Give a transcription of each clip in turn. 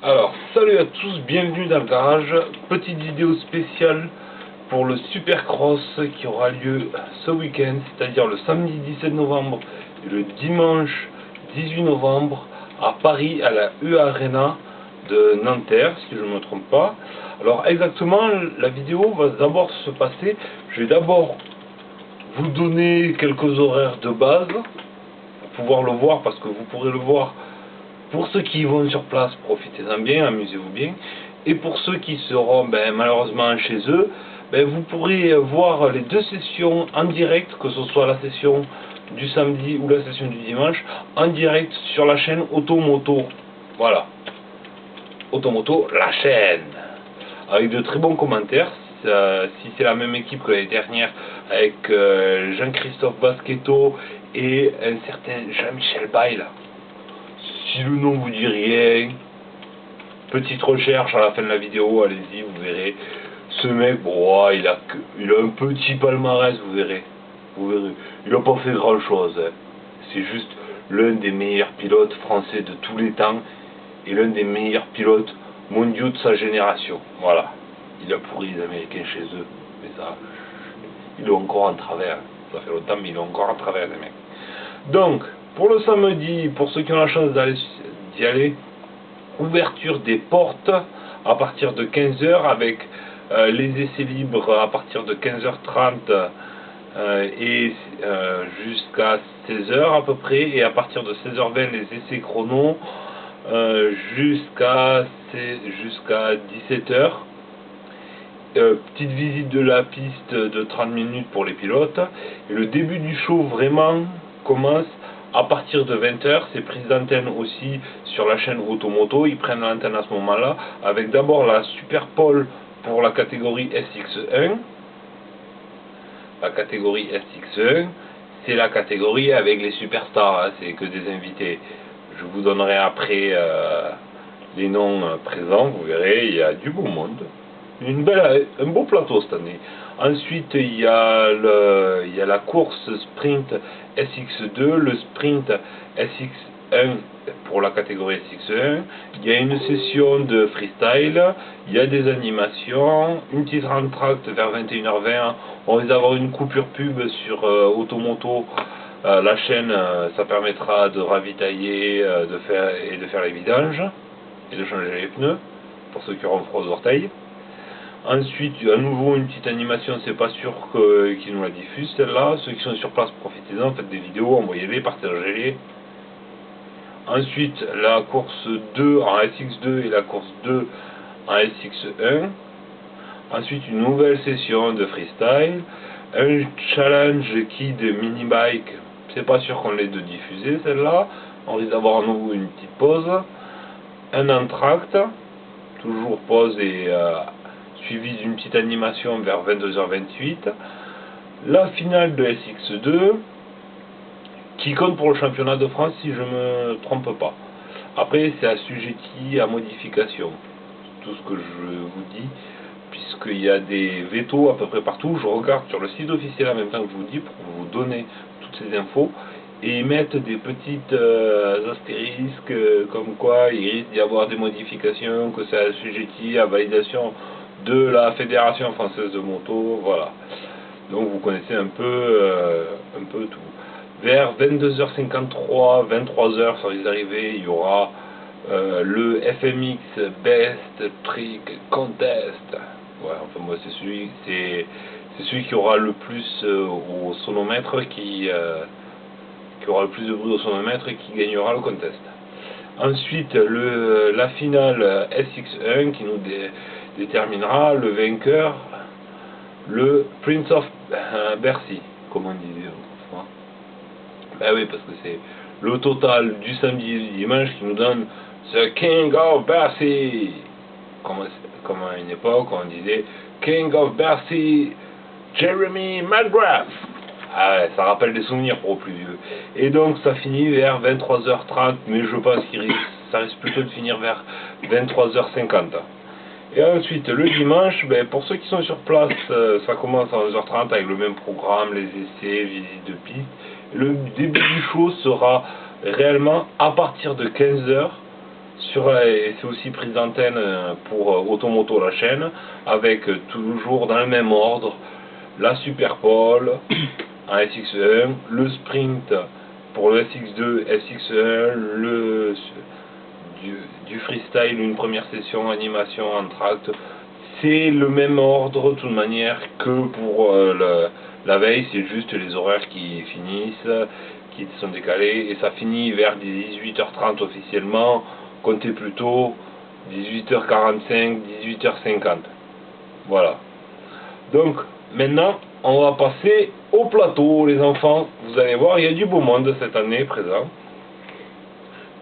Alors, salut à tous, bienvenue dans le garage. Petite vidéo spéciale pour le Supercross qui aura lieu ce week-end, c'est-à-dire le samedi 17 novembre et le dimanche 18 novembre à Paris, à la UE Arena de Nanterre, si je ne me trompe pas. Alors exactement, la vidéo va d'abord se passer, je vais d'abord vous donner quelques horaires de base pour pouvoir le voir, parce que vous pourrez le voir. Pour ceux qui vont sur place, profitez-en bien, amusez-vous bien. Et pour ceux qui seront malheureusement chez eux, vous pourrez voir les deux sessions en direct, que ce soit la session du samedi ou la session du dimanche, en direct sur la chaîne Automoto. Voilà. Automoto, la chaîne. Avec de très bons commentaires. Si c'est la même équipe que l'année dernière, avec Jean-Christophe Baschetto et un certain Jean-Michel Bayle. Si le nom vous dit rien, petite recherche à la fin de la vidéo, allez-y, vous verrez. Ce mec, bon, il a un petit palmarès, vous verrez. Vous verrez. Il n'a pas fait grand chose. Hein. C'est juste l'un des meilleurs pilotes français de tous les temps et l'un des meilleurs pilotes mondiaux de sa génération. Voilà. Il a pourri les Américains chez eux. Mais ça, il est encore en travers. Ça fait longtemps, mais il est encore en travers, les mecs. Donc, pour le samedi, pour ceux qui ont la chance d'y aller, ouverture des portes à partir de 15h avec les essais libres à partir de 15h30 et jusqu'à 16h à peu près, et à partir de 16h20 les essais chrono jusqu'à 17h. Petite visite de la piste de 30 minutes pour les pilotes, et le début du show vraiment commence à partir de 20h. C'est prise d'antenne aussi sur la chaîne Automoto, ils prennent l'antenne à ce moment là, avec d'abord la Super Pole pour la catégorie SX1. La catégorie SX1, c'est la catégorie avec les superstars, hein, c'est que des invités. Je vous donnerai après les noms présents, vous verrez, il y a du beau monde. Un beau plateau cette année. Ensuite, il y a la course sprint SX2, le sprint SX1 pour la catégorie SX1. Il y a une session de freestyle, il y a des animations, une petite entracte vers 21h20. On risque d'avoir une coupure pub sur Automoto. La chaîne, ça permettra de ravitailler de faire les vidanges et de changer les pneus pour ceux qui auront froid aux orteils. Ensuite, à nouveau une petite animation, c'est pas sûr qu'ils nous la diffusent celle-là. Ceux qui sont sur place, profitez-en, faites des vidéos, envoyez-les, partagez-les. Ensuite, la course 2 en SX2 et la course 2 en SX1. Ensuite, une nouvelle session de freestyle. Un challenge kid mini bike, c'est pas sûr qu'on l'ait de diffuser celle-là. On risque d'avoir à nouveau une petite pause. Un entracte, toujours pause et suivi d'une petite animation vers 22h28. La finale de SX2 qui compte pour le championnat de France si je ne me trompe pas. Après, c'est assujetti à modification, tout ce que je vous dis, puisqu'il y a des vétos à peu près partout. Je regarde sur le site officiel en même temps que je vous dis pour vous donner toutes ces infos, et ils mettent des petites astérisques comme quoi il risque d'y avoir des modifications, que c'est assujetti à validation de la Fédération Française de Moto, voilà. Donc vous connaissez un peu tout. Vers 22h53, 23h, sur les arrivées, il y aura le FMX Best Trick Contest. Ouais, enfin moi c'est celui qui aura le plus au sonomètre, qui aura le plus de bruit au sonomètre et qui gagnera le contest. Ensuite, la finale SX1 qui nous déterminera le vainqueur, le Prince of Bercy, comme on disait autrefois. Ben oui, parce que c'est le total du samedi et du dimanche qui nous donne The King of Bercy. Comme à une époque, on disait King of Bercy, Jeremy McGrath. Ah ouais, ça rappelle des souvenirs pour les plus vieux. Et donc ça finit vers 23h30, mais je pense que ça risque plutôt de finir vers 23h50. Et ensuite, le dimanche, pour ceux qui sont sur place, ça commence à 11h30 avec le même programme, les essais, visite de piste. Le début du show sera réellement à partir de 15h Et c'est aussi prise d'antenne pour Automoto la chaîne, avec toujours dans le même ordre la Superpole en SX1, le Sprint pour le SX2, SX1, du freestyle, une première session animation en tract. C'est le même ordre de toute manière que pour la veille, c'est juste les horaires qui finissent, qui sont décalés, et ça finit vers 18h30 officiellement, comptez plutôt 18h45, 18h50. Voilà. Donc maintenant, on va passer au plateau, les enfants. Vous allez voir, il y a du beau monde cette année présent,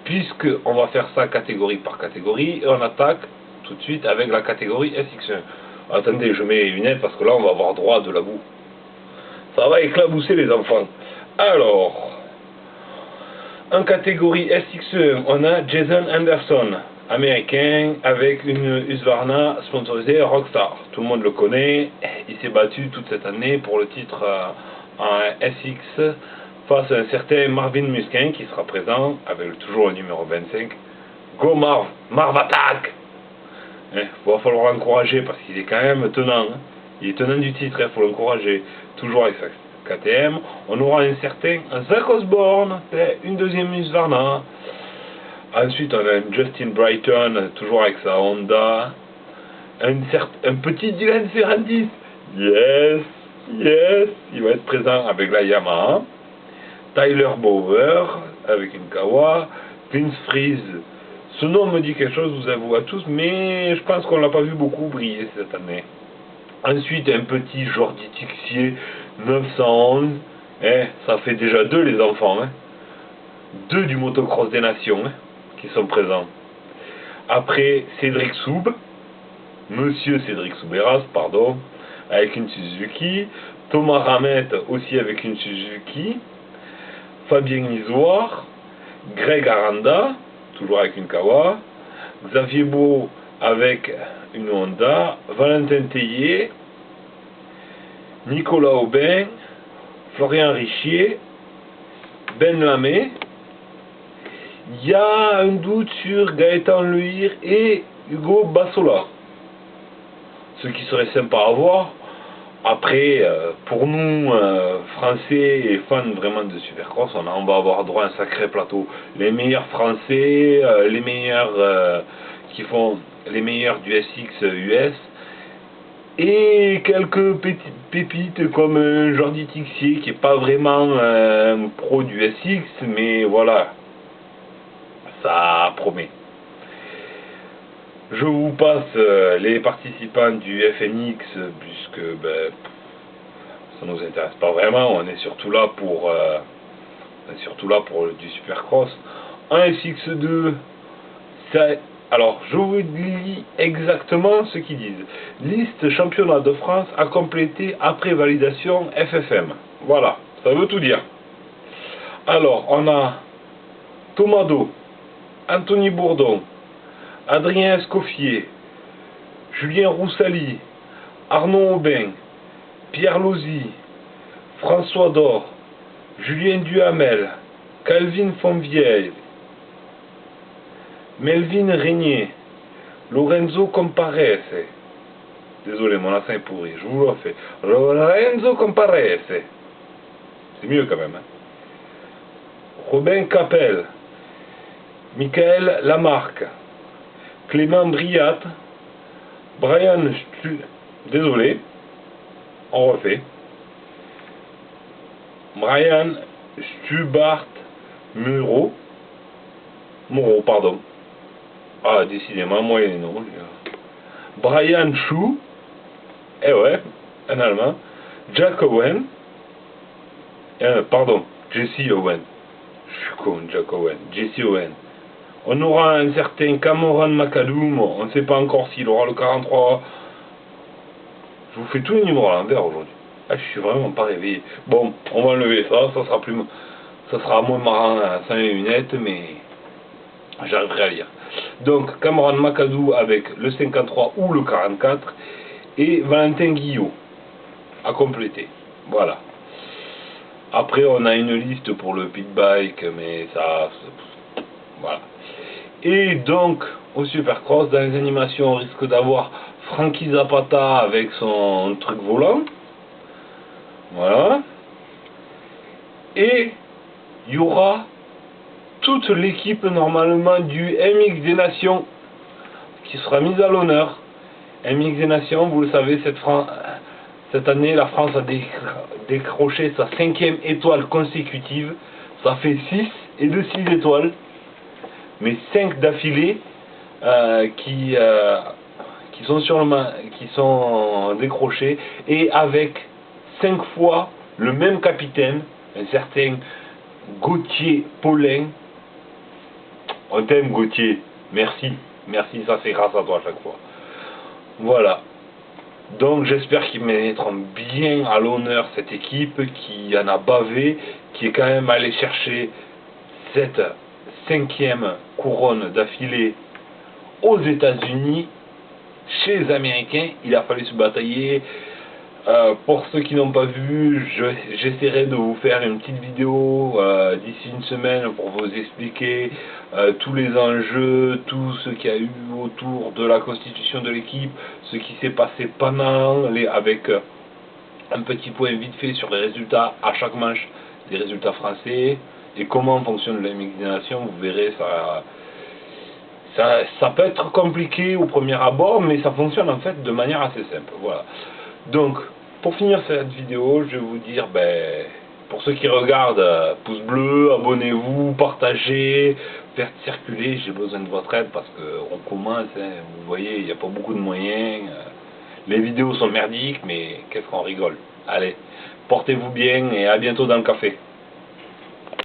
puisque on va faire ça catégorie par catégorie, et on attaque tout de suite avec la catégorie SX1. Attendez, je mets les lunettes parce que là on va avoir droit à de la boue. Ça va éclabousser les enfants. Alors, en catégorie SX1, on a Jason Anderson, américain, avec une Husqvarna sponsorisée Rockstar. Tout le monde le connaît. Il s'est battu toute cette année pour le titre en SX face à un certain Marvin Musquin qui sera présent avec toujours le numéro 25. Go Marv! Marv attaque! Il va falloir l'encourager parce qu'il est quand même tenant. Il est tenant du titre, il faut l'encourager. Toujours avec sa KTM. On aura un certain Zach Osborne, une deuxième Husqvarna. Ensuite, on a un Justin Brighton, toujours avec sa Honda. Un petit Dylan Ferrandis. Yes, yes. Il va être présent avec la Yamaha. Tyler Bauer, avec une Kawa. Vince Freeze. Ce nom me dit quelque chose, vous avoue à tous, mais je pense qu'on l'a pas vu beaucoup briller cette année. Ensuite, un petit Jordi Tixier 911. Ça fait déjà 2 les enfants. 2 du motocross des nations qui sont présents. Après, Cédric Soub. Monsieur Cédric Souberas, pardon. Avec une Suzuki. Thomas Ramette aussi avec une Suzuki. Fabien Isoire. Greg Aranda, toujours avec une Kawa. Xavier Beau avec une Honda. Valentin Tellier. Nicolas Aubin. Florian Richier. Ben Lamé. Il y a un doute sur Gaëtan Lehir et Hugo Bassola. Ce qui serait sympa à voir. Après, pour nous, Français et fans vraiment de Supercross, on va avoir droit à un sacré plateau. Les meilleurs Français, les meilleurs qui font les meilleurs du SX US, et quelques petites pépites comme Jordi Tixier, qui n'est pas vraiment un pro du SX, mais voilà, ça promet. Je vous passe les participants du FNX, puisque ça nous intéresse pas vraiment, on est surtout là pour du Supercross. En SX2, alors je vous lis exactement ce qu'ils disent. Liste championnat de France à compléter après validation FFM. Voilà, ça veut tout dire. Alors, on a Tomado, Anthony Bourdon, Adrien Escoffier, Julien Roussali, Arnaud Aubin, Pierre Lozy, François Dor, Julien Duhamel, Calvin Fonvieille, Melvin Régnier, Lorenzo Comparese. Désolé, mon accent est pourri, je vous le refais. Lorenzo Comparese. C'est mieux quand même. Robin Capel, Michael Lamarque, Clément Briat, Brian Désolé, on refait. Brian Stubart Moreau, pardon. Ah, décidément, moi et les noms. Brian Chou, un Allemand. Jack Owen, pardon, Jesse Owen. Je suis con, Jack Owen. Jesse Owen. On aura un certain Cameron McAdoum, on ne sait pas encore s'il aura le 43. Je vous fais tous les numéros à l'envers aujourd'hui. Ah, je suis vraiment pas réveillé. Bon, on va enlever ça, ça sera moins marrant sans les lunettes, mais j'arriverai à lire. Donc, Cameron McAdoo avec le 53 ou le 44, et Valentin Guillot à compléter. Voilà. Après, on a une liste pour le pit bike, mais ça, voilà. Et donc, au Supercross, dans les animations, on risque d'avoir Frankie Zapata avec son truc volant. Voilà. Et il y aura toute l'équipe normalement du MX des Nations qui sera mise à l'honneur. MX des Nations, vous le savez, cette année, la France a décroché sa 5e étoile consécutive. Ça fait 6 et de 6 étoiles. Mais 5 d'affilée qui sont décrochés, et avec 5 fois le même capitaine, un certain Gauthier Paulin. On t'aime, Gauthier, merci, ça c'est grâce à toi à chaque fois. Voilà, donc j'espère qu'ils mettront bien à l'honneur cette équipe qui en a bavé, qui est quand même allé chercher cette 5e couronne d'affilée aux États-Unis. Chez les Américains, il a fallu se batailler. Pour ceux qui n'ont pas vu, j'essaierai de vous faire une petite vidéo d'ici une semaine pour vous expliquer tous les enjeux, tout ce qu'il y a eu autour de la constitution de l'équipe, ce qui s'est passé pendant, avec un petit point vite fait sur les résultats à chaque manche des résultats français, et comment fonctionne la MX des Nations. Vous verrez, ça peut être compliqué au premier abord, mais ça fonctionne en fait de manière assez simple. Voilà. Donc, pour finir cette vidéo, je vais vous dire, pour ceux qui regardent, pouce bleu, abonnez-vous, partagez, faites circuler. J'ai besoin de votre aide parce qu'on commence, hein, vous voyez, il n'y a pas beaucoup de moyens. Les vidéos sont merdiques, mais qu'est-ce qu'on rigole. Allez, portez-vous bien et à bientôt dans le café.